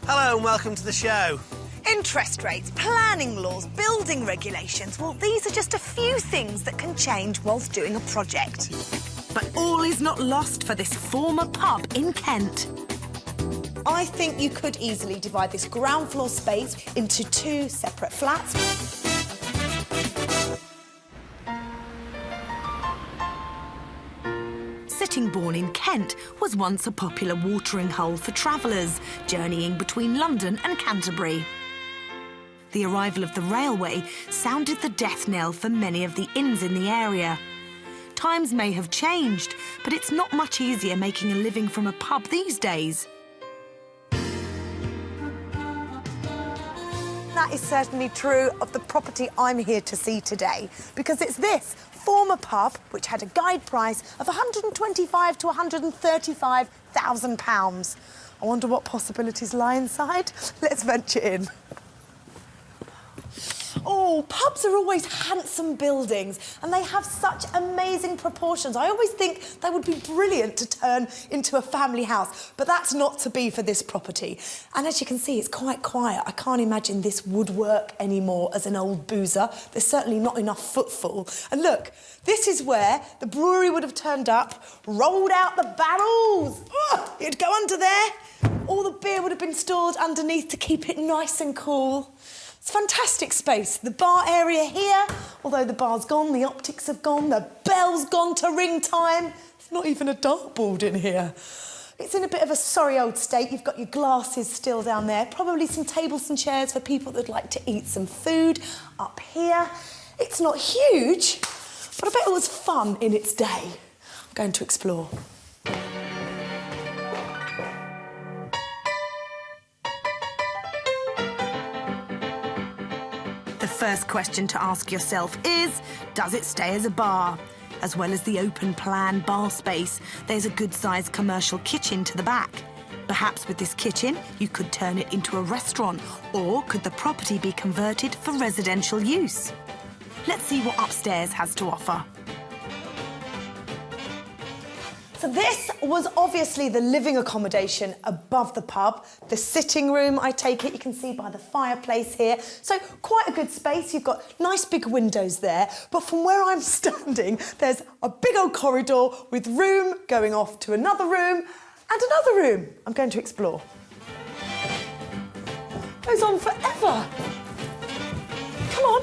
Hello and welcome to the show. Interest rates, planning laws, building regulations. Well, these are just a few things that can change whilst doing a project. But all is not lost for this former pub in Kent. I think you could easily divide this ground floor space into 2 separate flats. Sittingbourne in Kent was once a popular watering hole for travellers journeying between London and Canterbury. The arrival of the railway sounded the death knell for many of the inns in the area. Times may have changed, but it's not much easier making a living from a pub these days. That is certainly true of the property I'm here to see today, because it's this former pub which had a guide price of £125,000 to £135,000. I wonder what possibilities lie inside. Let's venture in. Oh, pubs are always handsome buildings and they have such amazing proportions. I always think they would be brilliant to turn into a family house, but that's not to be for this property. And as you can see, it's quite quiet. I can't imagine this would work anymore as an old boozer. There's certainly not enough footfall. And look, this is where the brewery would have turned up, rolled out the barrels. Oh, it'd go under there. All the beer would have been stored underneath to keep it nice and cool. It's fantastic space. The bar area here, although the bar's gone, the optics have gone, the bell's gone to ring time. There's not even a dartboard in here. It's in a bit of a sorry old state. You've got your glasses still down there, probably some tables and chairs for people that'd like to eat some food. Up here, it's not huge, but I bet it was fun in its day. I'm going to explore. The first question to ask yourself is, does it stay as a bar? As well as the open-plan bar space, there's a good-sized commercial kitchen to the back. Perhaps with this kitchen, you could turn it into a restaurant, or could the property be converted for residential use? Let's see what upstairs has to offer. So this was obviously the living accommodation above the pub. The sitting room, I take it, you can see by the fireplace here. So quite a good space. You've got nice big windows there. But from where I'm standing, there's a big old corridor with room going off to another room and another room I'm going to explore. Goes on forever. Come on.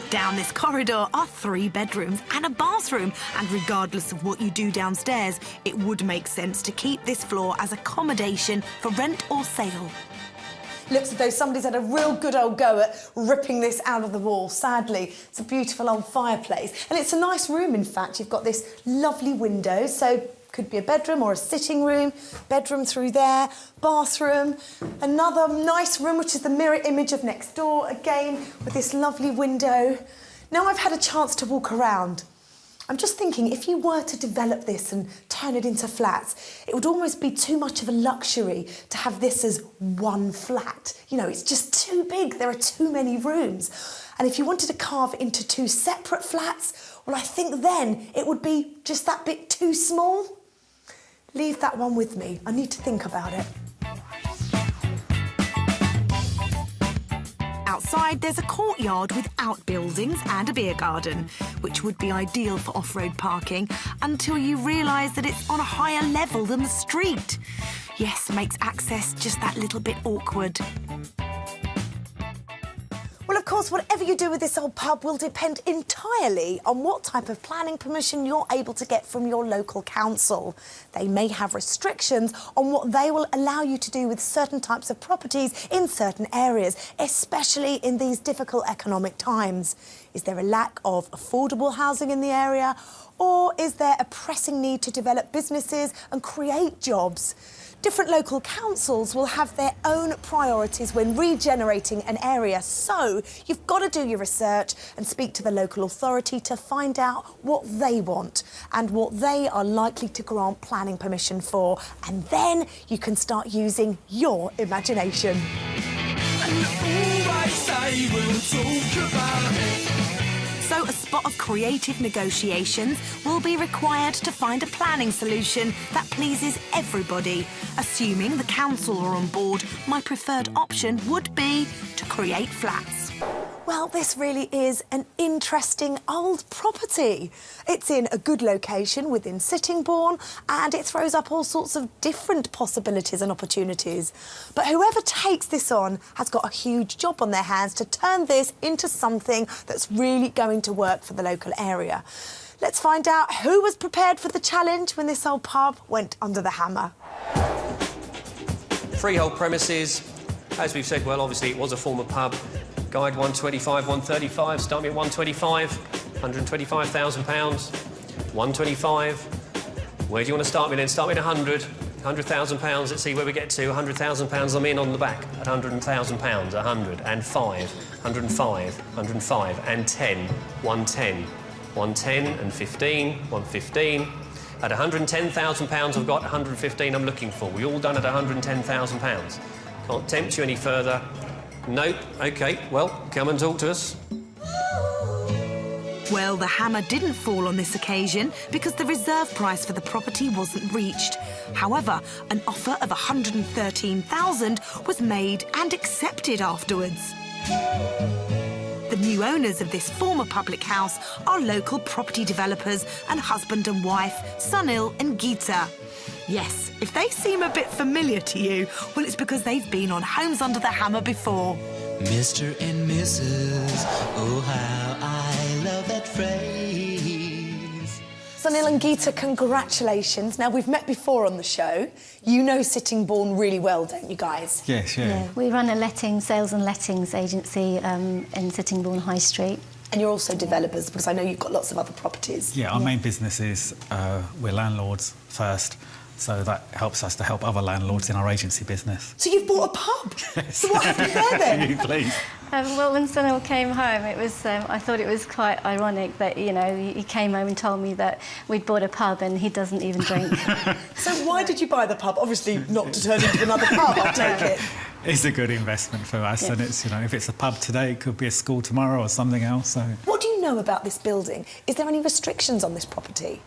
Down this corridor are 3 bedrooms and a bathroom, and regardless of what you do downstairs, it would make sense to keep this floor as accommodation for rent or sale. Looks as though somebody's had a real good old go at ripping this out of the wall. Sadly, it's a beautiful old fireplace. And it's a nice room, in fact. You've got this lovely window, so could be a bedroom or a sitting room, bedroom through there, bathroom, another nice room, which is the mirror image of next door, again, with this lovely window. Now I've had a chance to walk around. I'm just thinking, if you were to develop this and turn it into flats, it would almost be too much of a luxury to have this as one flat. You know, it's just too big. There are too many rooms. And if you wanted to carve it into 2 separate flats, well, I think then it would be just that bit too small. Leave that one with me. I need to think about it. Outside, there's a courtyard with outbuildings and a beer garden, which would be ideal for off-road parking until you realise that it's on a higher level than the street. Yes, makes access just that little bit awkward. Well, of course, whatever you do with this old pub will depend entirely on what type of planning permission you're able to get from your local council. They may have restrictions on what they will allow you to do with certain types of properties in certain areas, especially in these difficult economic times. Is there a lack of affordable housing in the area, or is there a pressing need to develop businesses and create jobs? Different local councils will have their own priorities when regenerating an area, so you've got to do your research and speak to the local authority to find out what they want and what they are likely to grant planning permission for, and then you can start using your imagination. So a spot of creative negotiations will be required to find a planning solution that pleases everybody. Assuming the council are on board, my preferred option would be to create flats. Well, this really is an interesting old property. It's in a good location within Sittingbourne, and it throws up all sorts of different possibilities and opportunities. But whoever takes this on has got a huge job on their hands to turn this into something that's really going to work for the local area. Let's find out who was prepared for the challenge when this old pub went under the hammer. Freehold premises. As we've said, well, obviously it was a former pub. Guide 125, 135, start me at 125, £125,000, 125. Where do you want to start me then? Start me at 100, £100,000, let's see where we get to. £100,000, I'm in on the back at £100,000, 100, and 5, 105, 105, and 10, 110, 110, and 15, 115. At £110,000, I've got 115 I'm looking for. We all done at £110,000. Can't tempt you any further. Nope. OK, well, come and talk to us. Well, the hammer didn't fall on this occasion because the reserve price for the property wasn't reached. However, an offer of £113,000 was made and accepted afterwards. The new owners of this former public house are local property developers and husband and wife, Sunil and Geeta. Yes, if they seem a bit familiar to you, well, it's because they've been on Homes Under the Hammer before. Mr. and Mrs. Oh, how I love that phrase. Sunil and Geeta, congratulations. Now, we've met before on the show. You know Sittingbourne really well, don't you guys? Yes, yeah. Yeah, we run a sales and lettings agency in Sittingbourne High Street. And you're also developers, because I know you've got lots of other properties. Yeah, our main business is we're landlords first, so that helps us to help other landlords in our agency business. So you've bought a pub? Yes. So what happened there then? You please. Well, when Sunil came home, it was I thought it was quite ironic that, you know, he came home and told me that we'd bought a pub and he doesn't even drink. So why did you buy the pub? Obviously not to turn into another pub, I'll take it. It's a good investment for us, and it's, you know, if it's a pub today, it could be a school tomorrow or something else. So. What do you know about this building? Is there any restrictions on this property?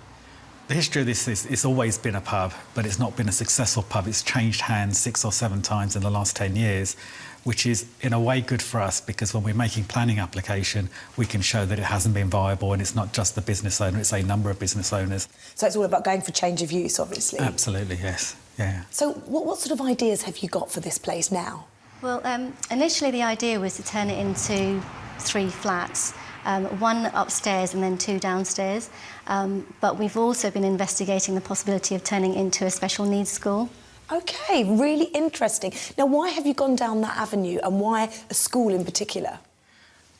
The history of this is it's always been a pub, but it's not been a successful pub. It's changed hands 6 or 7 times in the last 10 years, which is in a way good for us because when we're making planning application, we can show that it hasn't been viable and it's not just the business owner, it's a number of business owners. So it's all about going for change of use, obviously. Absolutely, yes. Yeah. So what sort of ideas have you got for this place now? Well, initially the idea was to turn it into 3 flats. 1 upstairs and then 2 downstairs. But we've also been investigating the possibility of turning it into a special needs school. OK, really interesting. Now, why have you gone down that avenue and why a school in particular?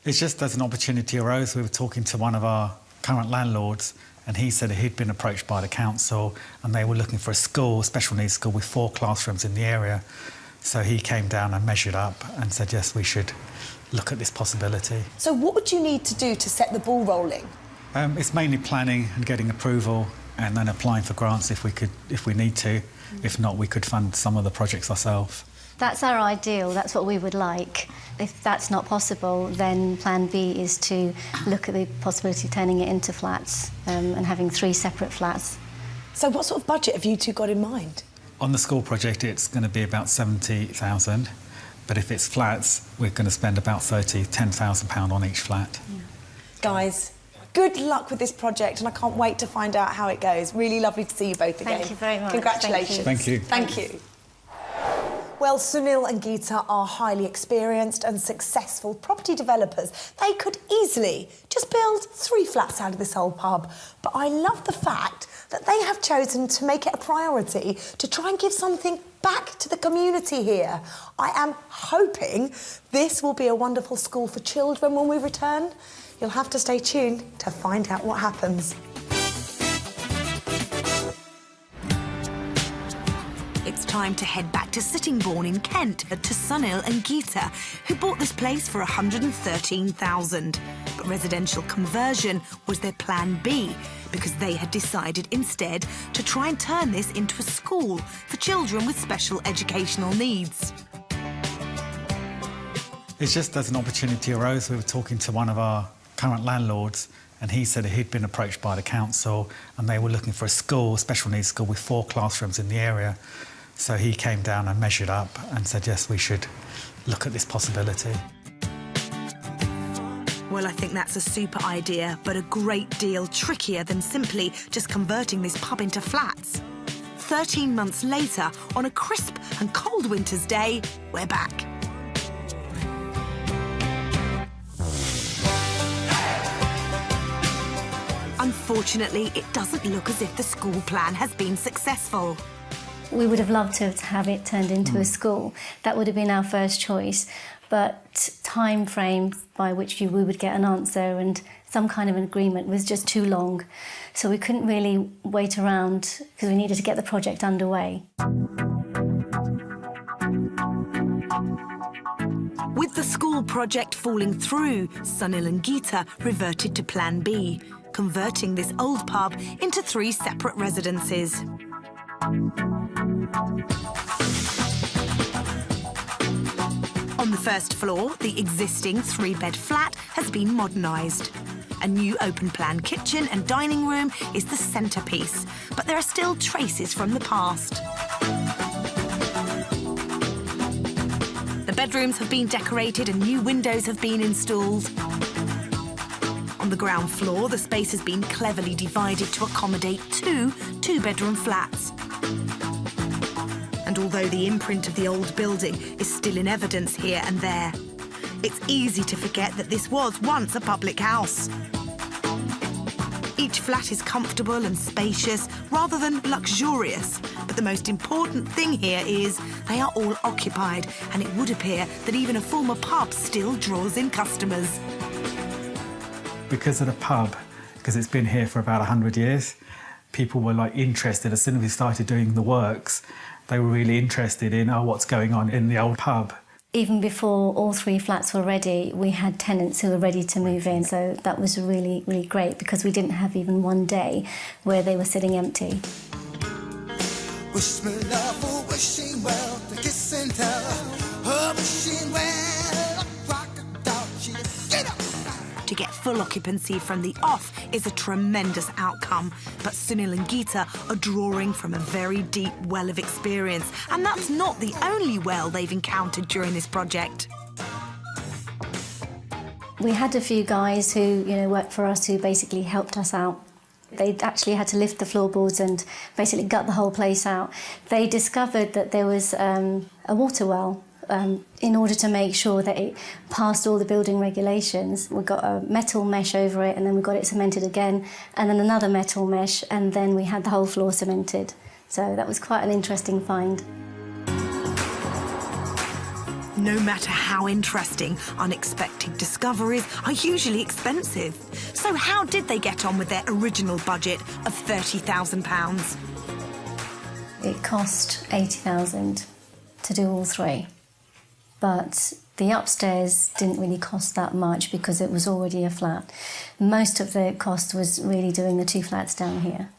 It's just as an opportunity arose, we were talking to one of our current landlords and he said he'd been approached by the council and they were looking for a school, a special needs school with 4 classrooms in the area. So he came down and measured up and said, yes, we should look at this possibility. So what would you need to do to set the ball rolling? It's mainly planning and getting approval and then applying for grants if we need to. If not, we could fund some of the projects ourselves. That's our ideal, that's what we would like. If that's not possible, then plan B is to look at the possibility of turning it into flats and having 3 separate flats. So what sort of budget have you two got in mind? On the school project, it's going to be about 70,000. But if it's flats, we're going to spend about £10,000 on each flat. Yeah. Guys, good luck with this project and I can't wait to find out how it goes. Really lovely to see you both again. Thank you very much. Congratulations. Thank you. Thank you. Well, Sunil and Geeta are highly experienced and successful property developers. They could easily just build 3 flats out of this old pub. But I love the fact that they have chosen to make it a priority to try and give something back to the community here. I am hoping this will be a wonderful school for children when we return. You'll have to stay tuned to find out what happens. It's time to head back to Sittingbourne in Kent to Sunil and Geeta, who bought this place for £113,000. But residential conversion was their plan B, because they had decided instead to try and turn this into a school for children with special educational needs. It's just as an opportunity arose, we were talking to one of our current landlords, and he said he'd been approached by the council and they were looking for a school, special needs school with 4 classrooms in the area. So he came down and measured up and said, yes, we should look at this possibility. Well, I think that's a super idea, but a great deal trickier than simply just converting this pub into flats. 13 months later, on a crisp and cold winter's day, we're back. Unfortunately, it doesn't look as if the school plan has been successful. We would have loved to have it turned into a school. That would have been our first choice. But time frame by which we would get an answer and some kind of an agreement was just too long. So we couldn't really wait around because we needed to get the project underway. With the school project falling through, Sunil and Geeta reverted to Plan B, converting this old pub into 3 separate residences. On the first floor, the existing 3-bed flat has been modernised. A new open-plan kitchen and dining room is the centrepiece, but there are still traces from the past. The bedrooms have been decorated and new windows have been installed. On the ground floor, the space has been cleverly divided to accommodate 2 2-bedroom flats. And although the imprint of the old building is still in evidence here and there, it's easy to forget that this was once a public house. Each flat is comfortable and spacious rather than luxurious, but the most important thing here is they are all occupied, and it would appear that even a former pub still draws in customers. Because of the pub, because it's been here for about 100 years, people were like interested. As soon as we started doing the works, they were really interested in, what's going on in the old pub. Even before all 3 flats were ready, we had tenants who were ready to move in. So that was really, really great because we didn't have even one day where they were sitting empty. Wish me love for wishing well, to kiss and tell her wishing well, rock a dog, she get up. To get full occupancy from the off is a tremendous outcome, but Sunil and Geeta are drawing from a very deep well of experience, and that's not the only well they've encountered during this project. We had a few guys who, worked for us who basically helped us out. They actually had to lift the floorboards and basically gut the whole place out. They discovered that there was a water well. In order to make sure that it passed all the building regulations, we got a metal mesh over it and then we got it cemented again and then another metal mesh and then we had the whole floor cemented. So that was quite an interesting find. No matter how interesting, unexpected discoveries are usually expensive. So how did they get on with their original budget of £30,000? It cost £80,000 to do all 3. But the upstairs didn't really cost that much because it was already a flat. Most of the cost was really doing the 2 flats down here.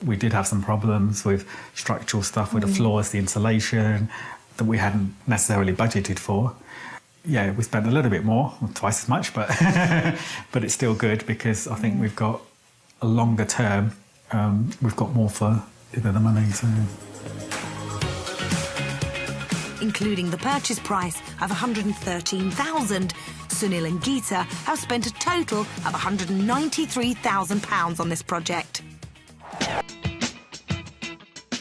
We did have some problems with structural stuff with the floors, the insulation, that we hadn't necessarily budgeted for. Yeah, we spent a little bit more, twice as much, but but it's still good because I think we've got a longer term, we've got more for the money. So. Including the purchase price of $113,000, Sunil and Geeta have spent a total of £193,000 on this project.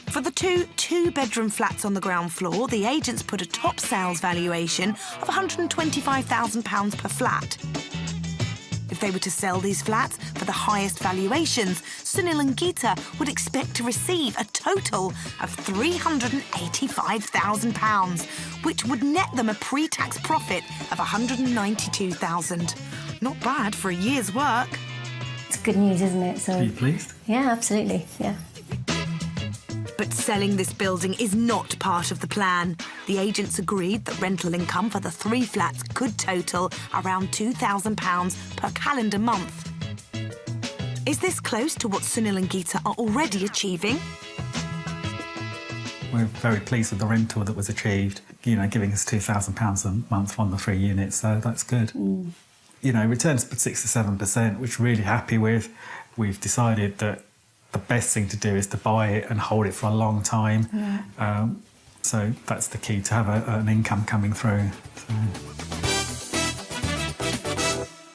For the 2 2-bedroom flats on the ground floor, the agents put a top sales valuation of £125,000 per flat. If they were to sell these flats for the highest valuations, Sunil and Geeta would expect to receive a total of £385,000, which would net them a pre-tax profit of £192,000. Not bad for a year's work. It's good news, isn't it? So, are you pleased? Yeah, absolutely, yeah. But selling this building is not part of the plan. The agents agreed that rental income for the 3 flats could total around £2,000 per calendar month. Is this close to what Sunil and Geeta are already achieving? We're very pleased with the rental that was achieved, giving us £2,000 a month on the 3 units, so that's good. you know, returns 6 to 7%, which we're really happy with. We've decided that the best thing to do is to buy it and hold it for a long time. So that's the key, to have an income coming through. So.